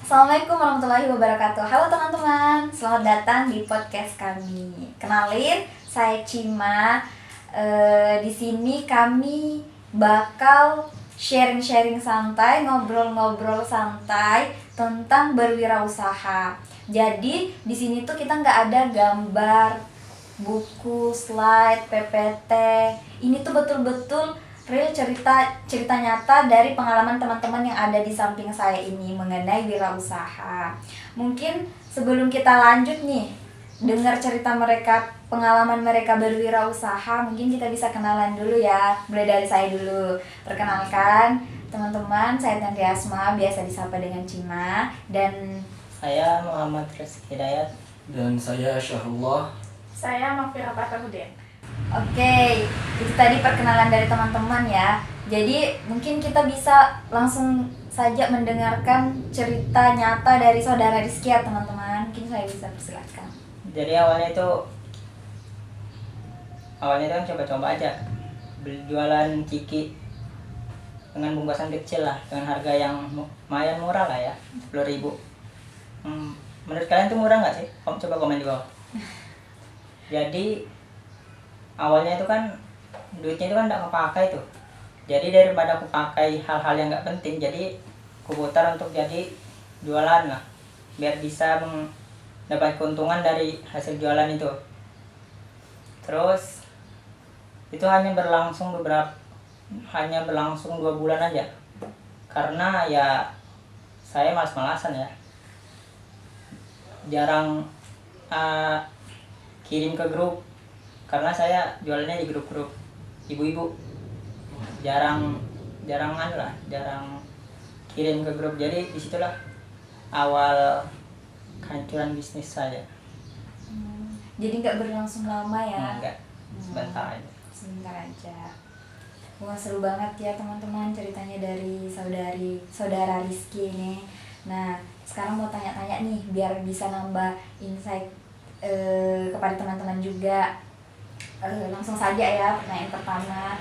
Assalamualaikum warahmatullahi wabarakatuh. Halo teman-teman, selamat datang di podcast kami. Kenalin, saya Cima. Di sini kami bakal sharing-sharing santai, ngobrol-ngobrol santai tentang berwirausaha. Jadi di sini tuh kita nggak ada gambar, buku, slide, PPT. Ini tuh betul-betul real cerita nyata dari pengalaman teman-teman yang ada di samping saya ini mengenai wirausaha. Mungkin sebelum kita lanjut nih dengar cerita mereka, pengalaman mereka berwirausaha, mungkin kita bisa kenalan dulu ya. Mulai dari saya dulu. Perkenalkan teman-teman, saya Tanti Asma, biasa disapa dengan Cima, dan Saya Muhammad Rizky Hidayat. Dan saya Syahrullah. Saya Mafira Patahudin. Oke, itu tadi perkenalan dari teman-teman ya. Jadi mungkin kita bisa langsung saja mendengarkan cerita nyata dari saudara Rizky ya teman-teman. Mungkin saya bisa persilakan. Jadi awalnya itu kan coba-coba aja berjualan ciki dengan bungkusan kecil lah, dengan harga yang lumayan murah lah ya, 10.000. Menurut kalian tuh murah nggak sih? Coba komen di bawah. Jadi awalnya itu kan duitnya itu kan nggak kepakai tuh. Jadi daripada aku pakai hal-hal yang nggak penting, jadi aku putar untuk jadi jualan lah, biar bisa mendapat keuntungan dari hasil jualan itu. Terus itu hanya berlangsung 2 bulan aja, karena ya saya malas-malasan ya, jarang kirim ke grup, karena saya jualannya di grup-grup ibu-ibu, jarang kirim ke grup. Jadi disitulah awal kehancuran bisnis saya. Jadi nggak berlangsung lama ya? Enggak, sebentar aja. Sebentar aja. Wah, seru banget ya teman-teman ceritanya dari saudara Rizky ini. Nah, sekarang mau tanya-tanya nih biar bisa nambah insight kepada teman-teman juga. Langsung saja ya, pertanyaan pertama.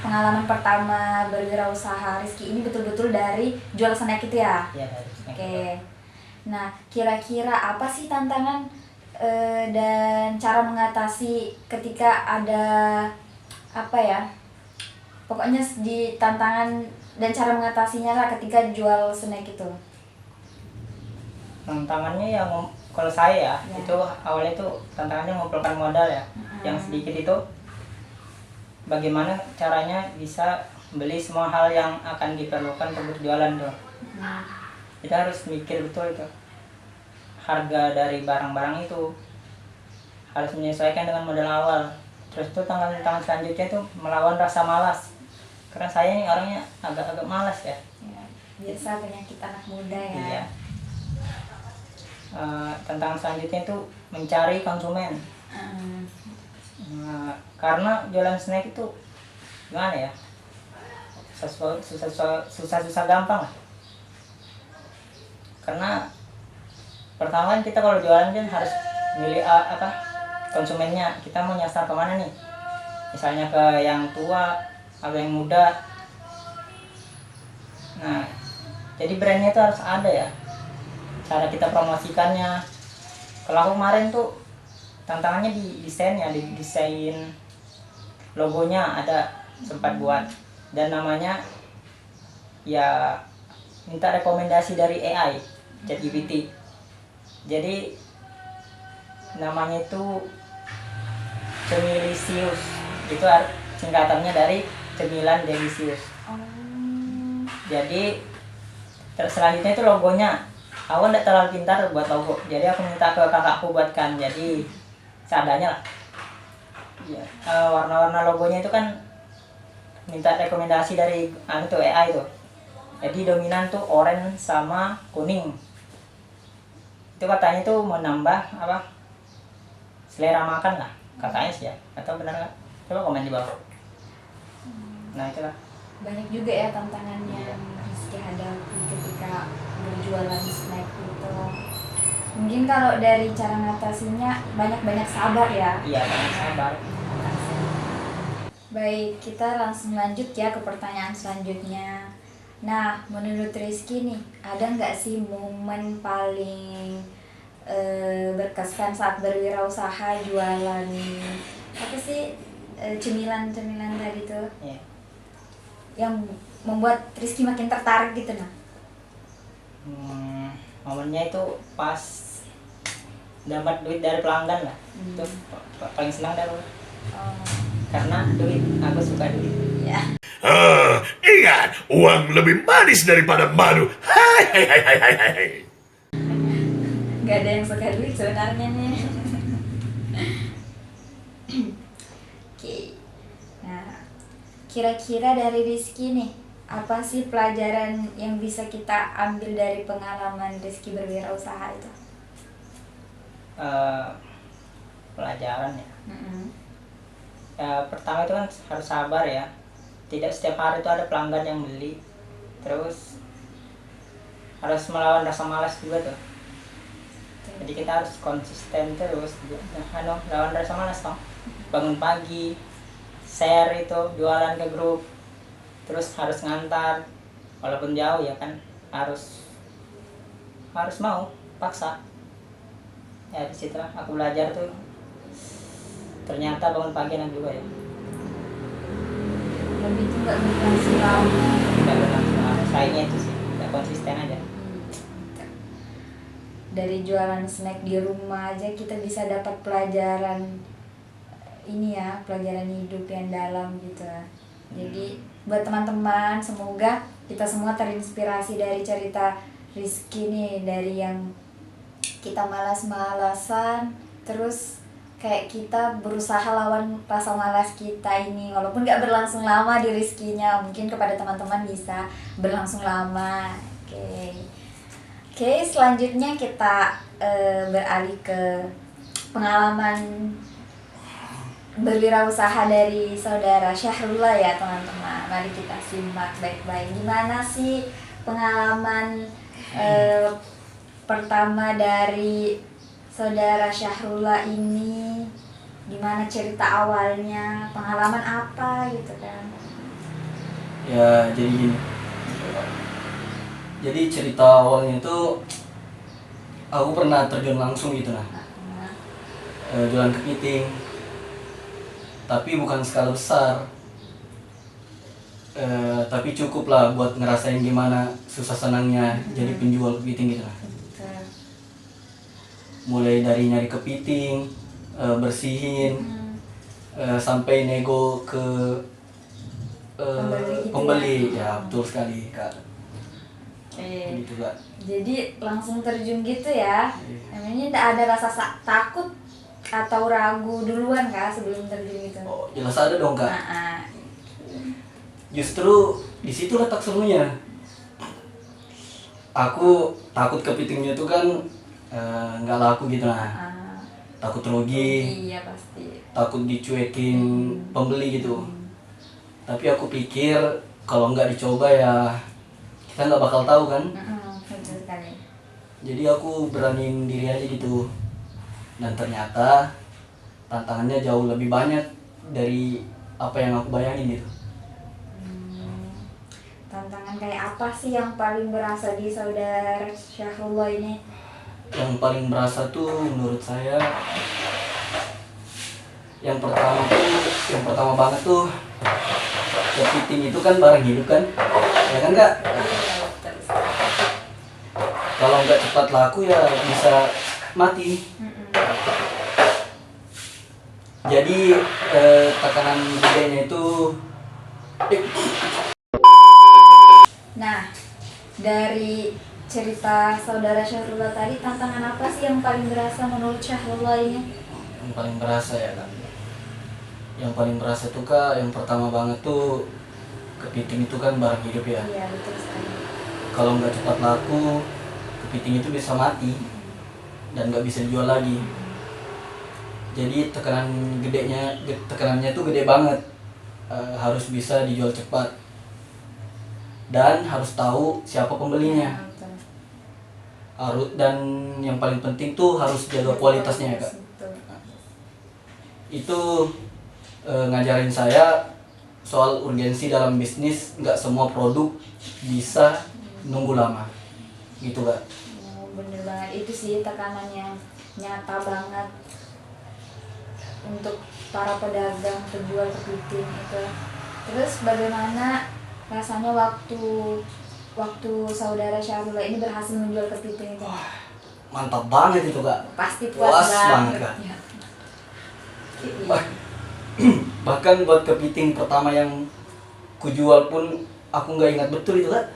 Pengalaman pertama berwirausaha Rizky ini betul-betul dari jual snack itu ya? Iya, dari snack. Oke. Nah, kira-kira apa sih tantangan dan cara mengatasi ketika ada pokoknya di tantangan dan cara mengatasinya lah ketika jual snack itu? Tantangannya ya, kalau saya ya, itu awalnya itu tantangannya mengumpulkan modal ya, yang sedikit itu bagaimana caranya bisa beli semua hal yang akan diperlukan untuk berjualan tuh. Kita harus mikir betul itu, harga dari barang-barang itu harus menyesuaikan dengan modal awal. Terus itu tantangan selanjutnya itu melawan rasa malas, karena saya ini orangnya agak malas ya. Biasa penyakit anak muda ya. Iya. Tantangan selanjutnya itu mencari konsumen. Karena jualan snack itu gimana ya, susah gampang lah. Karena pertama kan kita kalau jualan kan harus milih konsumennya, kita mau nyasar kemana nih, misalnya ke yang tua atau yang muda. Nah, jadi brandnya itu harus ada ya, cara kita promosikannya. Kalau aku kemarin tuh tantangannya di desain logonya, ada sempat buat, dan namanya ya minta rekomendasi dari AI, ChatGPT. Jadi namanya itu Cemilisius, itu singkatannya dari cemilan delisius. Jadi selanjutnya itu logonya, aku nggak terlalu pintar buat logo, jadi aku minta ke kakakku buatkan, jadi seadanya lah ya. Warna-warna logonya itu kan minta rekomendasi dari AI tuh, jadi dominan tuh oranye sama kuning. Itu katanya tuh menambah selera makan lah, katanya sih ya, atau benar nggak? Coba komen di bawah. Nah itulah. Banyak juga ya tantangannya yang Rizky hadapi ketika berjualan snack itu. Mungkin kalau dari cara mengatasinya banyak-banyak sabar ya. Iya, banyak sabar. Baik, kita langsung lanjut ya ke pertanyaan selanjutnya. Nah, menurut Rizky nih, ada nggak sih momen paling berkesan saat berwirausaha jualan apa sih cemilan-cemilan tadi tuh Ya. yang membuat Rizky makin tertarik gitu nah? Momennya itu pas dapat duit dari pelanggan lah. Itu paling senang dah aku. Oh, Karena duit, aku suka duit. ya. Ingat, uang lebih manis daripada madu. Hai, hai, hai, hai, hai, hai. Nggak ada yang suka duit sebenarnya nih. Oke. Nah, kira-kira dari Rizky nih, apa sih pelajaran yang bisa kita ambil dari pengalaman Rizky berwirausaha itu? Pelajaran ya. Mm-mm. Pertama itu kan harus sabar ya. Tidak setiap hari itu ada pelanggan yang beli. Terus harus melawan rasa malas juga tuh. Jadi kita harus konsisten terus. Lawan rasa malas toh. Bangun pagi, share itu, jualan ke grup. Terus harus ngantar, walaupun jauh ya kan, harus mau paksa. Ya di situ aku belajar tuh. Ternyata bangun pagi enak juga ya. Lebih itu nggak berhasil lama. Tidak berlangsung, sayangnya itu sih, tidak konsisten aja. Dari jualan snack di rumah aja kita bisa dapat pelajaran ini ya, pelajaran hidup yang dalam gitu. Jadi buat teman-teman, semoga kita semua terinspirasi dari cerita Rizky nih, dari yang kita malas-malasan terus kayak kita berusaha lawan rasa malas kita ini, walaupun gak berlangsung lama di Rizky-nya, mungkin kepada teman-teman bisa berlangsung lama. Oke, selanjutnya kita beralih ke pengalaman berwirausaha dari saudara Syahrullah ya teman-teman. Mari kita simak baik-baik gimana sih pengalaman pertama dari saudara Syahrullah ini, gimana cerita awalnya, pengalaman apa gitu kan. Ya jadi gini. Jadi cerita awalnya itu aku pernah terjun langsung gitu nah. Jualan kepiting. Tapi bukan skala besar. Tapi cukup lah buat ngerasain gimana susah senangnya jadi penjual kepiting gitu nah. Mulai dari nyari kepiting, bersihin, sampai nego ke Pembeli gitu pembeli ya betul sekali Kak. Oke. Gitu Kak. Jadi langsung terjun gitu ya. Iya. Namanya tidak ada rasa takut atau ragu duluan kah sebelum terjun gitu? Oh jelas ada dong Kak. Nah, Justru di situ letak serunya. Aku takut kepitingnya tuh kan nggak laku gitu nah. Takut rugi, iya pasti. takut dicuekin pembeli gitu. Tapi aku pikir kalau nggak dicoba ya kita nggak bakal tahu kan. Betul sekali. Jadi aku beraniin diri aja gitu. Dan ternyata tantangannya jauh lebih banyak dari apa yang aku bayangin gitu. Tantangan kayak apa sih yang paling berasa di saudara Syahrullah ini? Yang paling berasa tuh menurut saya yang pertama banget tuh kepiting itu kan barang hidup kan, ya kan Kak? Kalau nggak cepat laku ya bisa mati. Jadi tekanan gedenya itu Nah, dari cerita saudara Syahrullah tadi, tantangan apa sih yang paling berasa menurut Syahrullah ini? yang paling berasa ya kan. Yang paling berasa tuh Kak, yang pertama banget tuh kepiting itu kan barang hidup ya. Iya, betul sekali. Kalau nggak cepat laku, kepiting itu bisa mati dan nggak bisa dijual lagi. Jadi tekanannya tuh gede banget. Harus bisa dijual cepat dan harus tahu siapa pembelinya. Betul. Dan yang paling penting tuh harus jaga kualitasnya ya Kak. Betul. Itu ngajarin saya soal urgensi dalam bisnis, nggak semua produk bisa nunggu lama gitu Kak. Oh, bener banget, itu sih tekanan yang nyata banget untuk para pedagang penjual kepiting itu. Terus bagaimana rasanya waktu saudara Syahrullah ini berhasil menjual kepiting itu? Mantap banget itu Kak. Pasti puas Puas banget. banget, Kak. Ya. Wah, bahkan buat kepiting pertama yang kujual pun aku nggak ingat betul itu Kak.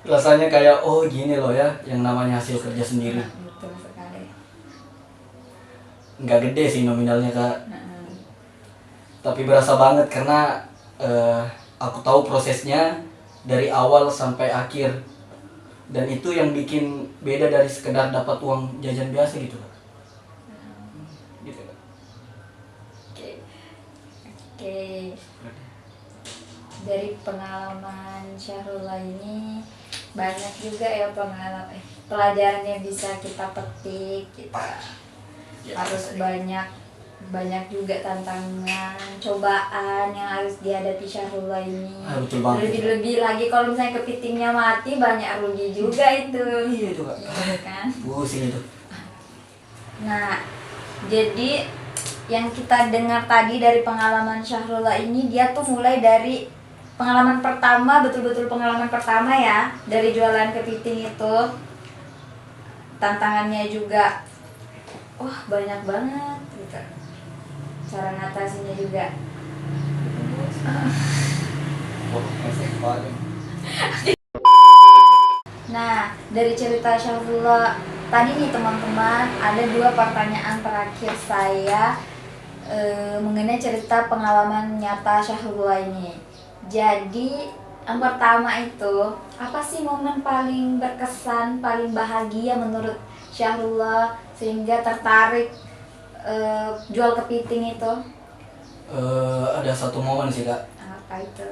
Rasanya kayak oh gini loh ya yang namanya hasil kerja sendiri. Betul sekali. Nggak gede sih nominalnya Kak, Heeh. tapi berasa banget karena aku tahu prosesnya dari awal sampai akhir, dan itu yang bikin beda dari sekedar dapat uang jajan biasa gitu Kak. Gitu Kak. Oke. Oke. Dari pengalaman Syahrullah ini banyak juga ya pelajaran yang bisa kita petik, kita Ya, harus banyak juga tantangan, cobaan yang harus dihadapi Syahrullah ini. betul banget. Lebih-lebih lagi kalau misalnya kepitingnya mati, banyak rugi juga itu. Iya itu Kak. Iya kan? Pusing itu. Nah, jadi yang kita dengar tadi dari pengalaman Syahrullah ini, dia tuh mulai dari pengalaman pertama, betul-betul pengalaman pertama ya, dari jualan kepiting itu. Tantangannya juga wah banyak banget gitu. Cara ngatasinya juga. Nah, dari cerita Syahrullah tadi nih teman-teman, ada 2 pertanyaan terakhir saya mengenai cerita pengalaman nyata Syahrullah ini. Jadi, yang pertama itu, apa sih momen paling berkesan, paling bahagia menurut Syahrullah sehingga tertarik jual kepiting itu? Ada satu momen sih Kak. Apa itu?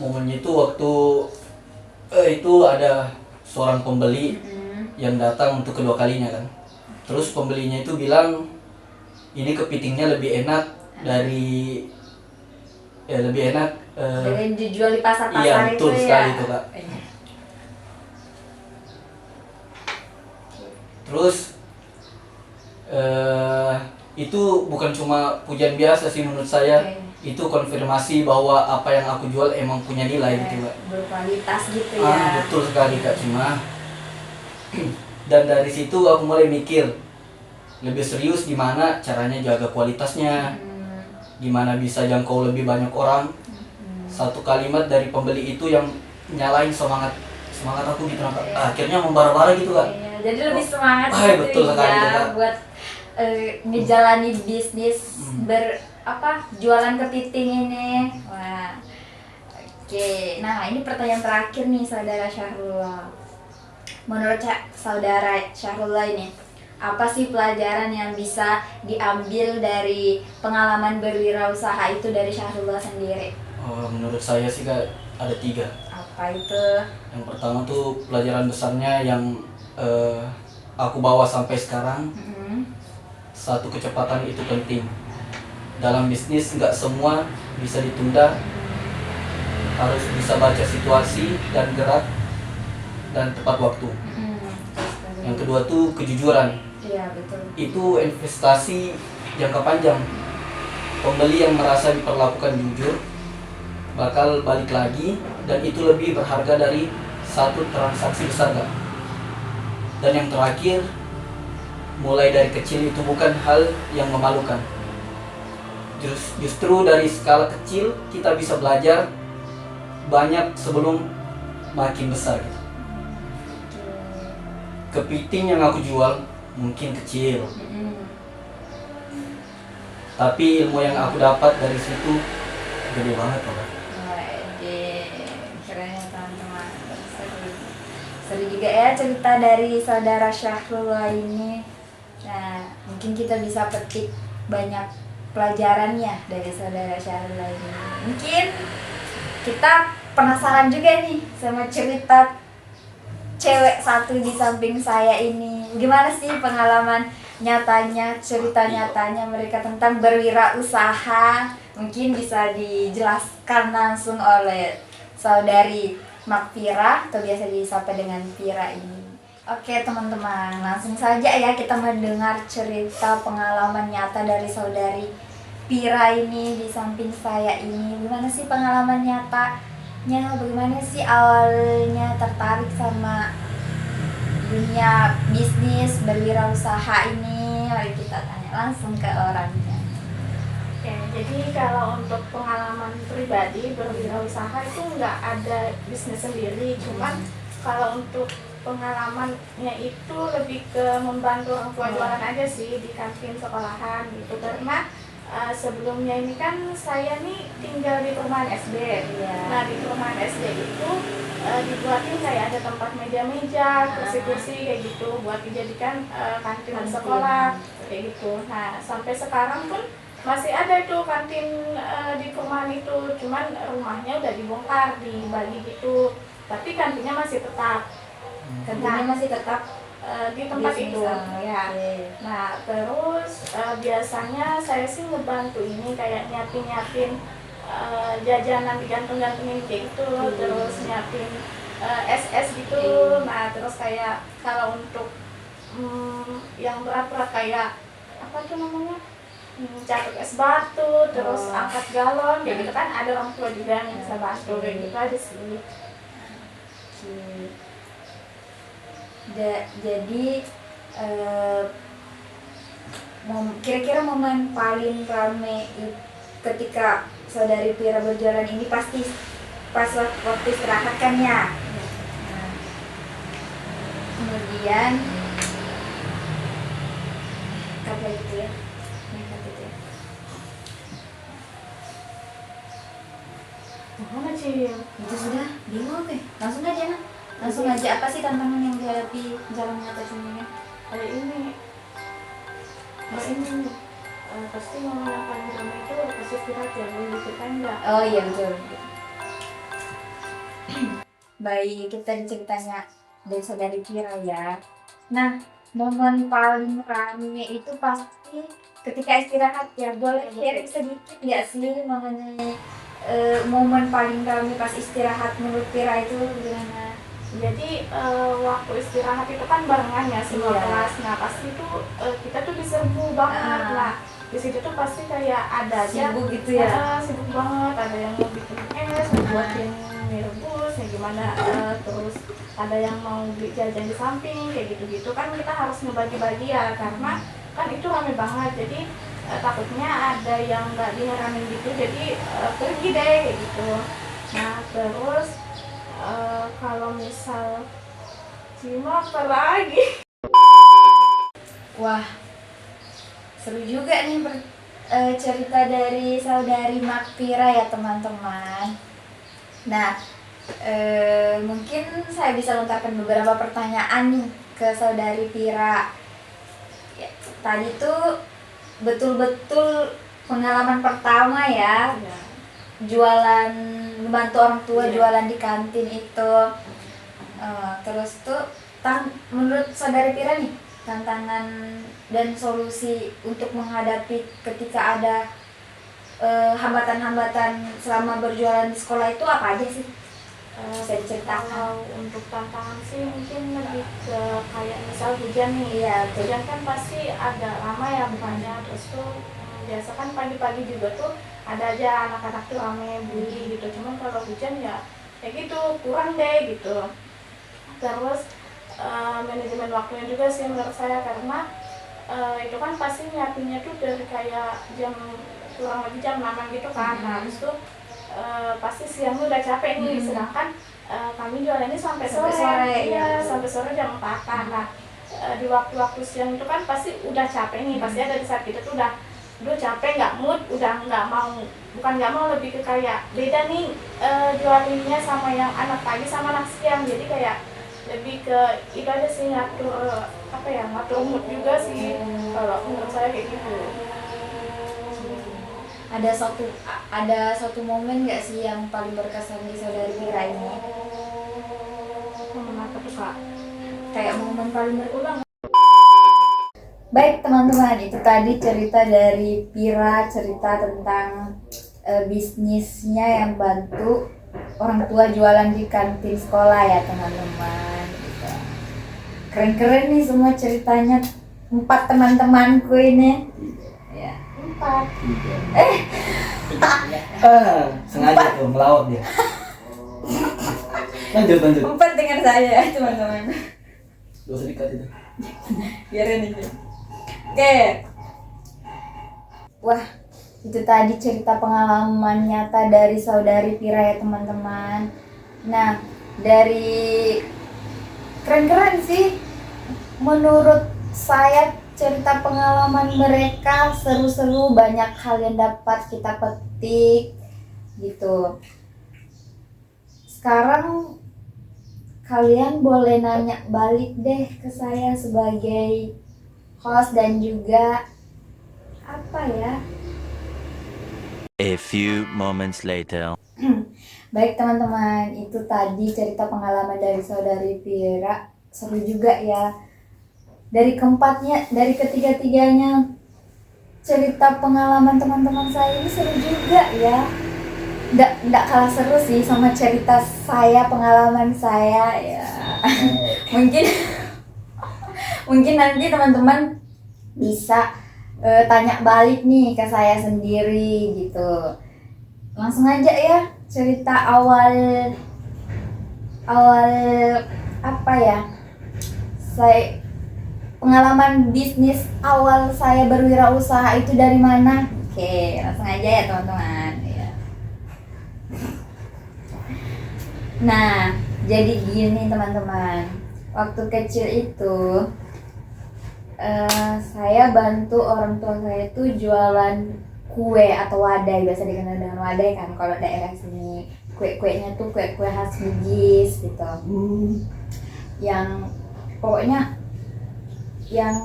Momennya itu waktu itu ada seorang pembeli yang datang untuk kedua kalinya kan. Terus pembelinya itu bilang ini kepitingnya lebih enak dari lebih enak Dari dijual di pasar-pasar iya, itu betul ya. sekali itu Kak. Iya. Terus itu bukan cuma pujian biasa sih menurut saya. Oke. Itu konfirmasi bahwa apa yang aku jual emang punya nilai gitu Kak. Berkualitas gitu ya. Betul sekali Kak Cima. Dan dari situ aku mulai mikir lebih serius gimana caranya jaga kualitasnya, gimana bisa jangkau lebih banyak orang. Satu kalimat dari pembeli itu yang nyalain semangat aku gitu Kak. Akhirnya membara-bara gitu Kak. Iya, jadi lebih semangat Betul sekali itu, Kak. buat ngejalani bisnis jualan kepiting ini. Wah. Oke. Nah, ini pertanyaan terakhir nih saudara Syahrullah. Menurut saudara Syahrullah ini, apa sih pelajaran yang bisa diambil dari pengalaman berwirausaha itu dari Syahrullah sendiri? Menurut saya sih Kak ada 3. Apa itu? Yang pertama tuh pelajaran besarnya yang aku bawa sampai sekarang. Satu, kecepatan itu penting. Dalam bisnis nggak semua bisa ditunda, harus bisa baca situasi dan gerak dan tepat waktu. Yang kedua tuh kejujuran. Iya, betul. Itu investasi jangka panjang. Pembeli yang merasa diperlakukan jujur bakal balik lagi, dan itu lebih berharga dari satu transaksi besar Kak. Dan yang terakhir, mulai dari kecil itu bukan hal yang memalukan. Justru dari skala kecil kita bisa belajar banyak sebelum makin besar gitu. Kepiting yang aku jual mungkin kecil, tapi ilmu yang aku dapat dari situ gede banget loh Kak. Keren ya teman-teman. Seru juga ya cerita dari saudara Syahrullah ini. Nah, mungkin kita bisa petik banyak pelajarannya dari saudara Syahrullah ini. Mungkin kita penasaran juga nih sama cerita cewek satu di samping saya ini. Gimana sih pengalaman nyatanya, cerita nyatanya mereka tentang berwirausaha. Mungkin bisa dijelaskan langsung oleh saudari Makfira atau biasa disapa dengan Pira ini. Oke teman-teman, langsung saja ya kita mendengar cerita pengalaman nyata dari saudari Pira ini di samping saya ini. Gimana sih pengalaman nyatanya? Bagaimana sih awalnya tertarik sama dunia bisnis berwirausaha ini? Mari kita tanya langsung ke orangnya. Oke, jadi kalau untuk pengalaman pribadi berwirausaha itu nggak ada bisnis sendiri, cuman kalau untuk pengalamannya itu lebih ke membantu orang tua jualan aja sih di kantin sekolahan gitu, karena sebelumnya ini kan saya nih tinggal di perumahan SD. Iya. Nah di perumahan SD itu dibuatin kayak ada tempat meja-meja, kursi-kursi kayak gitu buat dijadikan kantin sekolah kayak gitu. Nah sampai sekarang pun masih ada itu kantin di perumahan itu, cuman rumahnya udah dibongkar, dibagi gitu, tapi kantinnya masih tetap. Kantinnya masih tetap Di tempat bisnis, itu ya. Nah terus biasanya saya sih ngebantu ini kayak nyiapin jajanan digantung-gantungin kayak gitu, terus nyiapin es gitu. Nah terus kayak kalau untuk yang berat-berat kayak apa tuh namanya, catuk es batu, terus angkat galon kayak gitu kan, ada orang tua juga yang bisa bantu kayak gitu aja sih. Jadi kira-kira momen paling rame ketika saudari Pira berjalan ini pasti pas waktu istirahat kan ya. Nah, kemudian apa gitu ya? Mana sih? Itu sudah bingung oke. Langsung aja nah. Langsung aja, apa sih tantangan yang dihadapi jalan nyata ini? Ada ini pasti ngomong yang paling ramai itu pasti istirahat ya, boleh diceritain nggak? Oh iya betul. Baik, kita ceritanya dari saudari Pira ya. Nah, momen paling rame itu pasti ketika istirahat ya. Boleh sharing sedikit nggak sih mengenai momen paling rame pas istirahat menurut Pira itu gimana? Jadi waktu istirahat itu kan barengan ya semua kelas. Nah pasti itu kita tuh diserbu banget. Nah di situ tuh pasti kayak ada aja Sibuk gitu ya? sibuk banget. Ada yang mau bikin es, mau buatin mie rebus, ya gimana. Terus ada yang mau beli jajan di samping kayak gitu-gitu kan, kita harus ngebagi-bagi ya, karena kan itu rame banget. Jadi takutnya ada yang nggak diheranin gitu, jadi pergi deh kayak gitu. Nah terus kalau misal Cima apa lagi? Wah, seru juga nih cerita dari saudari Makfira ya teman-teman. Nah, mungkin saya bisa lontarkan beberapa pertanyaan nih ke saudari Pira. Ya, tadi tuh betul-betul pengalaman pertama ya, jualan, membantu orang tua jualan di kantin itu. Terus tuh menurut saudari Pira nih, tantangan dan solusi untuk menghadapi ketika ada hambatan-hambatan selama berjualan di sekolah itu apa aja sih? Bisa diceritakan? Kalau untuk tantangan sih mungkin lebih ke kayak misal hujan nih. Iya, Hujan kan pasti agak lama ya bukannya. Terus tuh biasa kan pagi-pagi juga tuh ada aja anak-anak tuh rame beli gitu. Cuman kalau hujan ya kayak gitu, kurang deh gitu. Terus manajemen waktunya juga sih menurut saya, karena itu kan pasti nyiapinnya tuh dari kayak kurang lebih jam 6 gitu kan. Nah habis tuh pasti siang udah capek nih, sedangkan kami jualannya sampai sore. Iya, sampai sore jam 4-an. Nah di waktu-waktu siang itu kan pasti udah capek nih, pasti ada di saat kita tuh udah capek, nggak mood, udah nggak mau, bukan nggak mau, lebih ke kayak beda nih jualinnya sama yang anak pagi sama anak siang. Jadi kayak lebih ke itu aja sih, ngatur ngatur mood juga sih kalau menurut saya kayak gitu. Ada satu momen nggak sih yang paling berkesan di saudari Pira ini? Momen apa tuh Kak? Kayak momen paling berulang. Baik teman-teman, itu tadi cerita dari Pira, cerita tentang bisnisnya yang bantu orang tua jualan di kantin sekolah ya teman-teman. Gitu. Keren-keren nih semua ceritanya 4 teman-temanku ini. Ya. 4. Sengaja tuh melawat dia. Lanjut. 4 dengan saya ya teman-teman. Gak usah dikat itu. Biarin aja. Oke. Wah, itu tadi cerita pengalaman nyata dari saudari Pira ya teman-teman. Nah, dari keren-keren sih. Menurut saya cerita pengalaman mereka seru-seru, banyak hal yang dapat kita petik gitu. Sekarang kalian boleh nanya balik deh ke saya sebagai host dan juga apa ya? A few moments later. Baik teman-teman, itu tadi cerita pengalaman dari saudari Pira. Seru juga ya. Dari ketiga-tiganya cerita pengalaman teman-teman saya ini seru juga ya. Nggak kalah seru sih sama cerita saya, pengalaman saya ya. Mungkin nanti teman-teman bisa tanya balik nih ke saya sendiri gitu. Langsung aja ya cerita awal apa ya? Pengalaman bisnis awal saya berwirausaha itu dari mana? Oke, langsung aja ya teman-teman. Ya. Nah, jadi gini teman-teman. Waktu kecil itu saya bantu orang tua saya itu jualan kue atau wadai, biasa dikenal dengan wadai kan kalau daerah sini. Kue-kuenya tuh kue-kue khas Bugis gitu. Yang pokoknya yang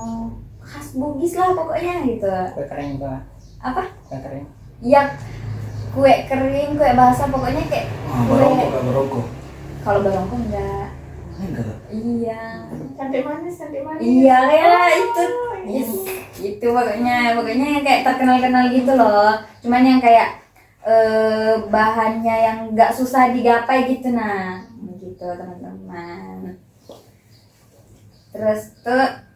khas Bugis lah pokoknya gitu. Kue kering itu. Apa? Kue kering. Ya kue kering, kue basah, pokoknya kayak kue. Barongko. Kalau barongko enggak. Enggak. Iya. Cantik manis. Iya ya itu. Yes. Itu pokoknya yang kayak terkenal gitu loh. Cuman yang kayak bahannya yang nggak susah digapai gitu nah. Gitu teman-teman. Terus tuh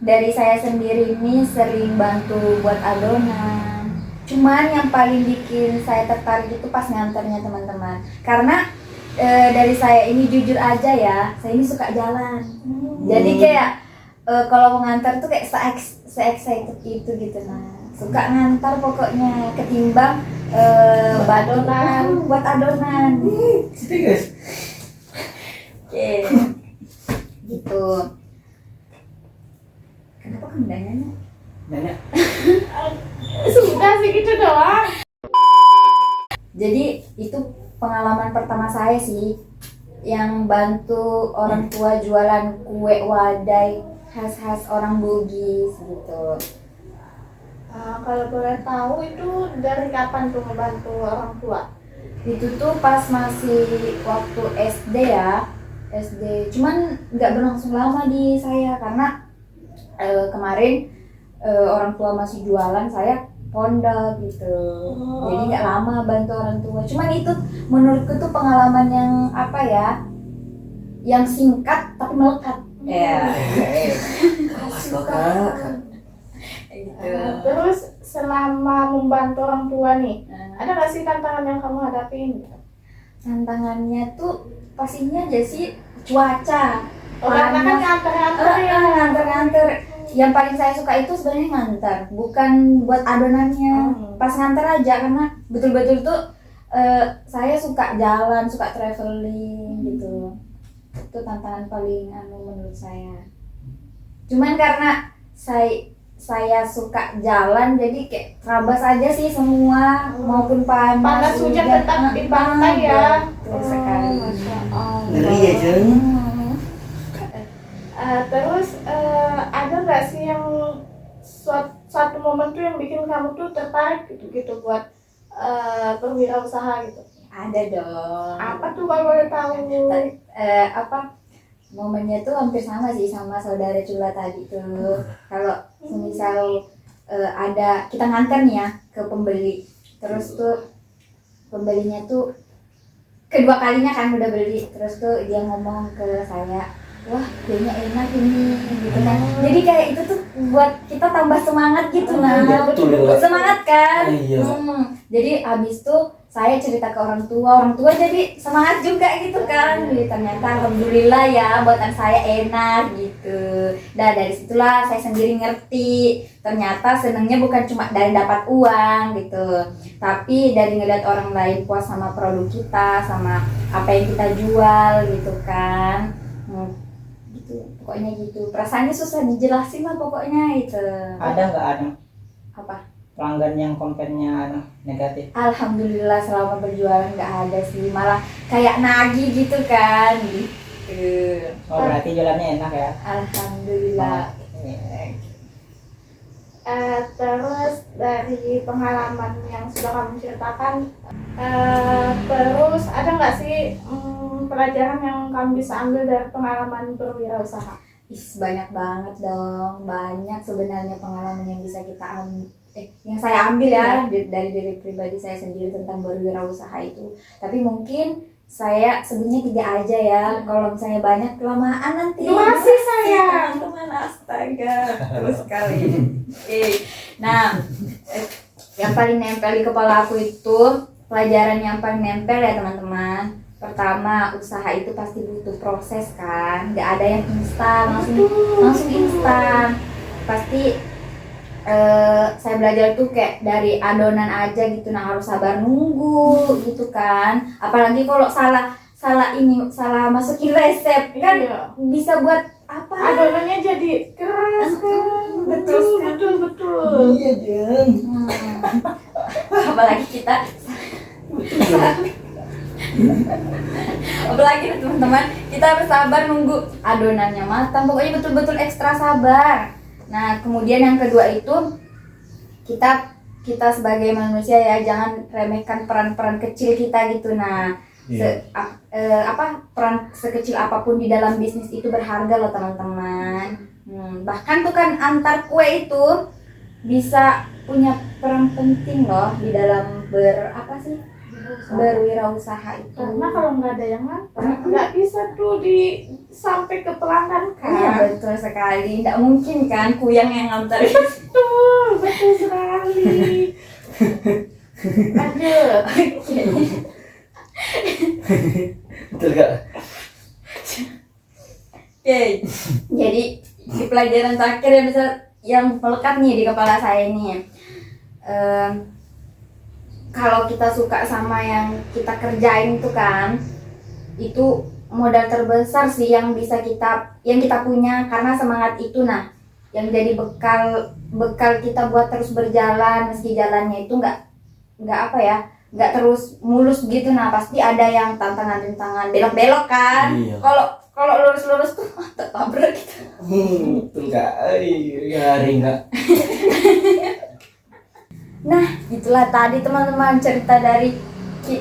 dari saya sendiri ini sering bantu buat adonan. Cuman yang paling bikin saya tertarik itu pas nganternya teman-teman. Karena dari saya ini jujur aja ya, saya ini suka jalan. Jadi kayak kalau mau ngantar tuh kayak se-excited itu gitu nah. Suka ngantar pokoknya ketimbang buat adonan. Sini guys. Oke. Gitu. Kenapa kamu nanya? Nanya. Sudah sih gitu doang. Jadi itu pengalaman pertama saya sih yang bantu orang tua jualan kue wadai khas orang Bugis gitu. Kalau boleh tahu itu dari kapan tuh ngebantu orang tua? Itu tuh pas masih waktu SD ya, SD. Cuman nggak berlangsung lama di saya karena kemarin orang tua masih jualan, saya pondok gitu. Jadi nggak lama bantu orang tua. Cuman itu menurutku tuh pengalaman yang apa ya, yang singkat tapi melekat. Ya. Kelas kakak. Gitu. Terus selama membantu orang tua nih, ada nggak sih tantangan yang kamu hadapin? Tantangannya tuh pastinya aja sih cuaca. Karena kan nganter-nganter ya. Nganter. Yang paling saya suka itu sebenarnya nganter, bukan buat adonannya. Pas nganter aja karena betul-betul tuh saya suka jalan, suka traveling gitu. Itu tantangan paling menurut saya. Cuman karena saya suka jalan jadi kayak terabas aja sih semua, maupun panas Hujan tetap di pantai ya. Betul sekali. Masya Allah. Ngeri ya Jeng. Terus ada nggak sih yang suatu momen tuh yang bikin kamu tuh tertarik gitu buat berwirausaha gitu? Ada dong. Apa tuh kalau boleh tahu? momennya tuh hampir sama sih sama saudara Cula tadi tuh. Kalau misal ada kita nganter nih ya ke pembeli, terus tuh pembelinya tuh kedua kalinya kan udah beli, terus tuh dia ngomong ke saya, wah kayaknya enak ini gitu kan. Jadi kayak itu tuh buat kita tambah semangat gitu nah. betul. Semangat kan. Iya. Jadi habis tuh saya cerita ke orang tua jadi semangat juga gitu kan. Jadi ternyata alhamdulillah ya buatan saya enak gitu. Dan dari situlah saya sendiri ngerti ternyata senengnya bukan cuma dari dapat uang gitu, tapi dari ngeliat orang lain puas sama produk kita, sama apa yang kita jual gitu kan. Gitu, pokoknya gitu. Perasaannya susah dijelasin lah pokoknya itu. Ada nggak ada Apa? pelanggan yang komplainnya negatif? Alhamdulillah selama berjualan nggak ada sih, malah kayak nagih gitu kan gitu. Oh berarti jualannya enak ya? Alhamdulillah. Terus dari pengalaman yang sudah kamu ceritakan, terus ada nggak sih pelajaran yang kamu bisa ambil dari pengalaman berwirausaha? Banyak banget dong, banyak sebenarnya pengalaman yang bisa kita yang saya ambil ya dari diri pribadi saya sendiri tentang berwirausaha itu. Tapi mungkin saya sebenarnya 3 aja ya. Kalau misalnya banyak kelamaan nanti. Masih saya. Teman-teman, astaga, terus sekali. Nah, yang paling nempel di kepala aku itu pelajaran yang paling nempel ya teman-teman. Pertama, usaha itu pasti butuh proses kan, nggak ada yang instan, langsung instan. Pasti saya belajar tuh kayak dari adonan aja gitu, nah harus sabar nunggu gitu kan. Apalagi kalau salah masukin resep kan, Iya. bisa buat apa? Adonannya jadi keras kan. Betul. Iya Jeng. Apalagi kita apalagi teman-teman, kita harus sabar nunggu adonannya matang, pokoknya betul-betul ekstra sabar. Nah kemudian yang kedua itu kita sebagai manusia ya jangan remehkan peran-peran kecil kita gitu. Nah peran sekecil apapun di dalam bisnis itu berharga loh teman-teman. Bahkan tuh kan antar kue itu bisa punya peran penting loh di dalam berwirausaha itu. Karena kalau nggak ada yang ngantar, nggak bisa tuh sampai ke pelanggan kan. Iya betul sekali, tidak mungkin kan kuyang yang ngantar. Betul sekali. Lanjut. Betul gak? Oke, jadi di pelajaran terakhir yang melekat nih di kepala saya ini, kalau kita suka sama yang kita kerjain itu kan, itu modal terbesar sih yang kita punya, karena semangat itu nah yang jadi bekal kita buat terus berjalan, meski jalannya itu nggak terus mulus gitu. Nah pasti ada yang tantangan belok-belok kan. Iya. Kalau lurus tuh tertabrak gitu. Betul gak? Ngari gak? Nah itulah tadi teman-teman cerita dari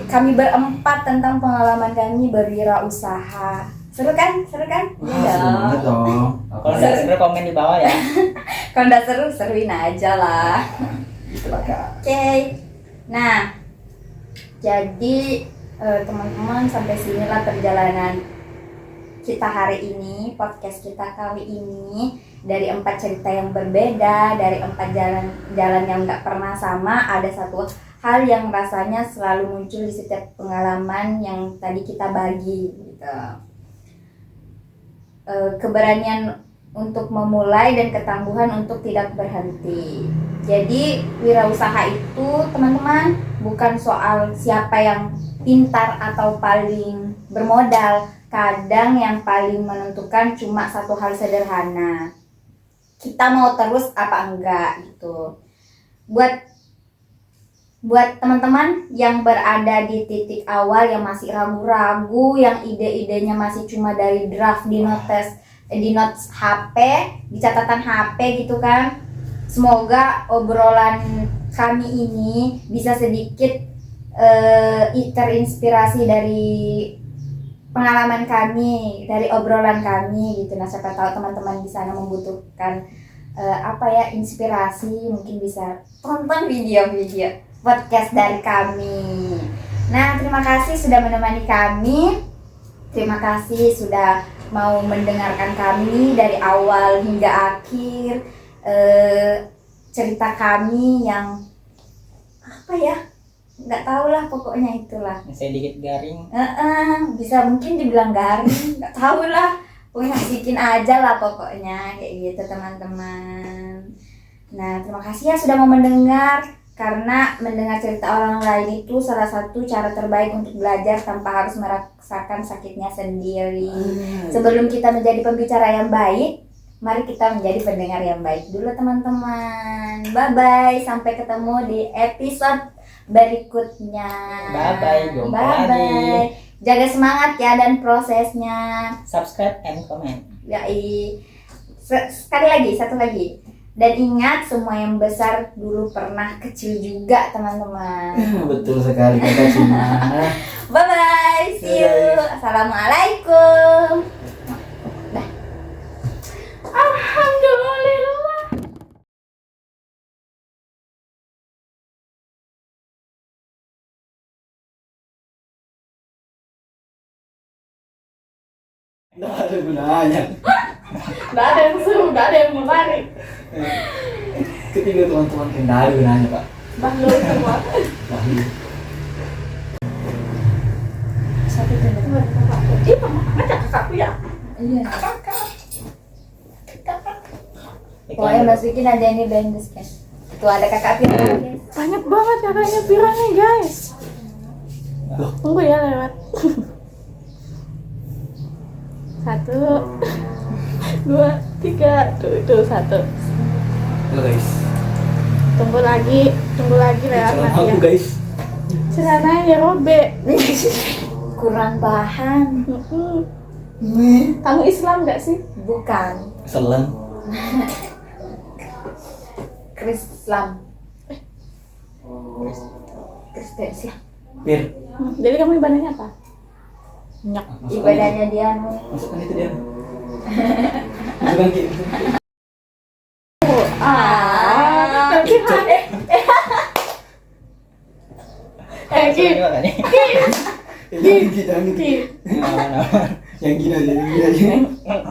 kami berempat tentang pengalaman kami berwirausaha. Seru kan? Iya Seru dong. Kalau nggak seru komen di bawah ya. Kalau nggak seru, seruin aja lah. Gitu lah Kak. Oke. Nah, jadi teman-teman sampai sinilah perjalanan kita hari ini, podcast kita kali ini. Dari 4 cerita yang berbeda, dari 4 jalan yang nggak pernah sama, ada satu hal yang rasanya selalu muncul di setiap pengalaman yang tadi kita bagi gitu. Keberanian untuk memulai dan ketangguhan untuk tidak berhenti. Jadi wirausaha itu teman-teman bukan soal siapa yang pintar atau paling bermodal. Kadang yang paling menentukan cuma satu hal sederhana, kita mau terus apa enggak gitu. Buat teman-teman yang berada di titik awal, yang masih ragu-ragu, yang ide-idenya masih cuma dari draft di notes HP, di catatan HP gitu kan. Semoga obrolan kami ini bisa sedikit terinspirasi dari pengalaman kami, dari obrolan kami gitu. Nah, siapa tahu teman-teman di sana membutuhkan inspirasi, mungkin bisa tonton video-video podcast dari kami. Nah, terima kasih sudah menemani kami. Terima kasih sudah mau mendengarkan kami dari awal hingga akhir. Cerita kami yang nggak tahu lah, pokoknya itulah. Sedikit garing. Bisa mungkin dibilang garing, nggak tahu lah. Pokoknya asikin aja lah pokoknya kayak gitu teman-teman. Nah, terima kasih ya sudah mau mendengar, karena mendengar cerita orang lain itu salah satu cara terbaik untuk belajar tanpa harus merasakan sakitnya sendiri. Sebelum kita menjadi pembicara yang baik, mari kita menjadi pendengar yang baik dulu teman-teman. Bye-bye, sampai ketemu di episode berikutnya. Bye-bye, jumpa lagi. Bye-bye. Jaga semangat ya dan prosesnya. Subscribe and comment. Satu lagi. Dan ingat, semua yang besar dulu pernah kecil juga teman-teman. Betul sekali Kakak Cima. Bye-bye, see you. Assalamualaikum. Alhamdulillah. Nggak ada gunanya. Nggak ada yang seru, nggak ada yang menarik. Ketiga teman-teman nggak ada gunanya Pak. Bahlu semua. Bahlu. Satu teman. Ih, mama ngajak kakakku ya. Iya. Kakak. Pokoknya masukin aja ini blenders kan. Tuh ada kakak Pira guys. Banyak banget kakaknya Pira nih guys. Tunggu ya lewat. 1, 2, 3. Tuh 1. Halo guys. Tunggu lagi lewat Salam nanti aku ya. guys. Celananya robek. Kurang bahan. Kamu Islam nggak sih? Bukan. Selang. Krislam. Kristen sih. Bir. Jadi kamu ibadahnya apa? Nyak. Ibadahnya dia Masukkan itu dia. Bukan gitu. Nanti Seru juga kan nih? Jangan gitu. Ki, Aman-aman. Yang gini aja.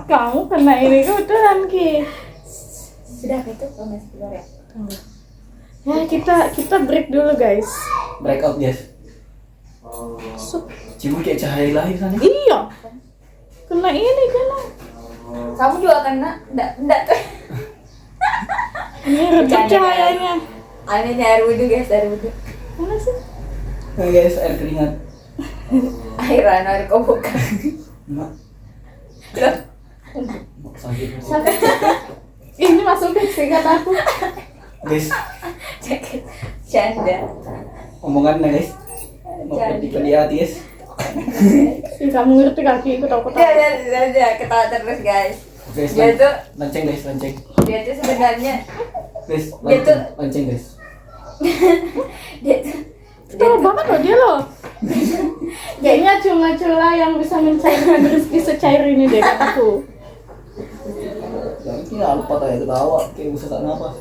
kamu kena ini kebetulan Ki. sudah itu masih keluar ya. Ya kita break dulu guys. Breakout guys. Cuma kayak cahaya lahir sana. Iya. Kena ini kena. Kamu juga kena? Enggak. Ini redup cahayanya. Ini air wudhu guys, air wudhu. Mana sih? Nah guys, air keringat. Air kobokan. Mak. Loh, Sakit. Sampai ini masukin sih kataku. Guys, sakit. Canda. omongannya guys. Mau pedih hati guys. Ih, kamu ngerti kaki ikut aku tahu. Udah, ketawa terus guys. Guys, Dia tuh lanceng guys, lanceng. dia tuh sebenarnya Guys, Dia tuh- lanceng guys. dia tuh Tahu banget loh dia loh. Kayaknya cuma Cula yang bisa mencairkan rezeki secair ini deh kataku. Yang ini lupa kayak ketawa, kayak bisa tak napas.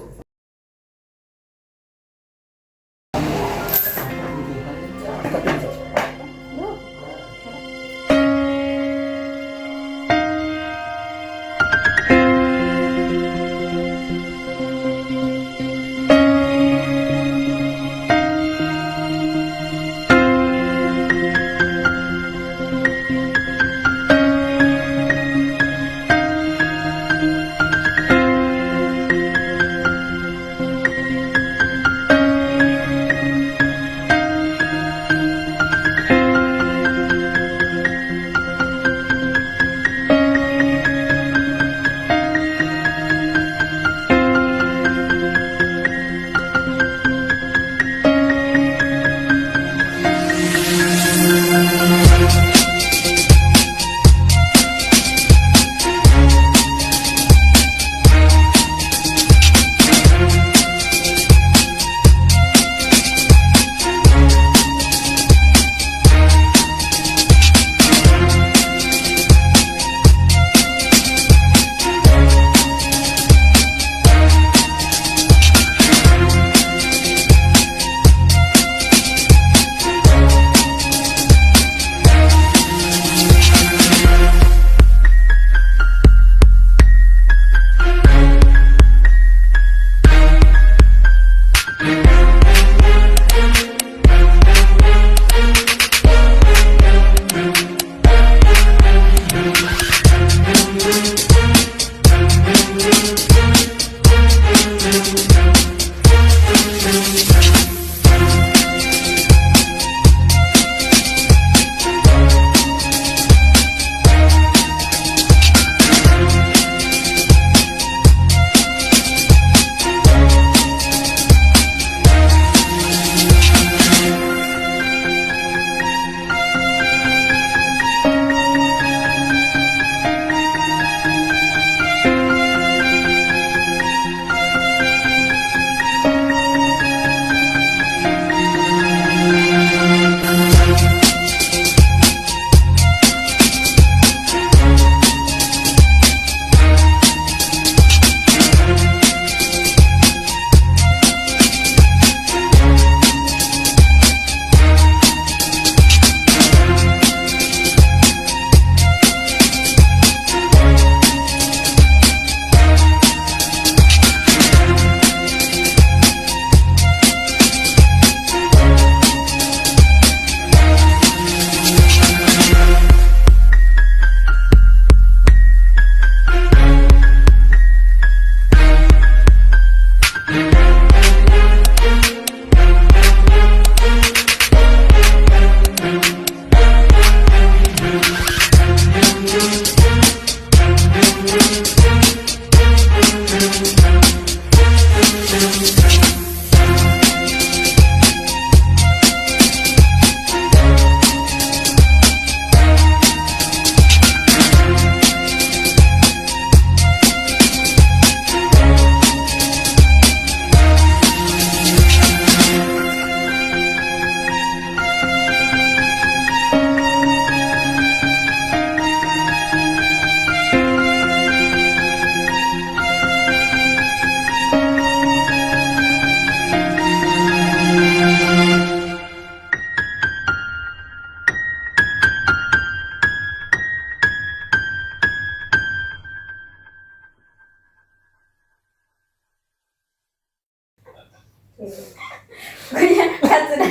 Pokoknya kan sudah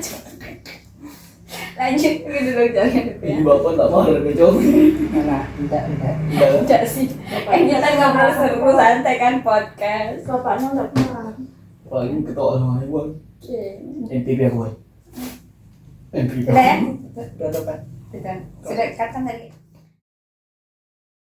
cukup. Lanjut gitu dong, jangan gitu ya. Ini bapak tak mau ada kecok. Nah, enggak. Enggak sih. Kita ngobrol seru santai kan podcast. Bapaknya nggak pernah. Paling ketawa sama ibu. Oke. NPP aku. NPP. Sudah ya? Tutup kan. Sudah. Sudah cut kan tadi?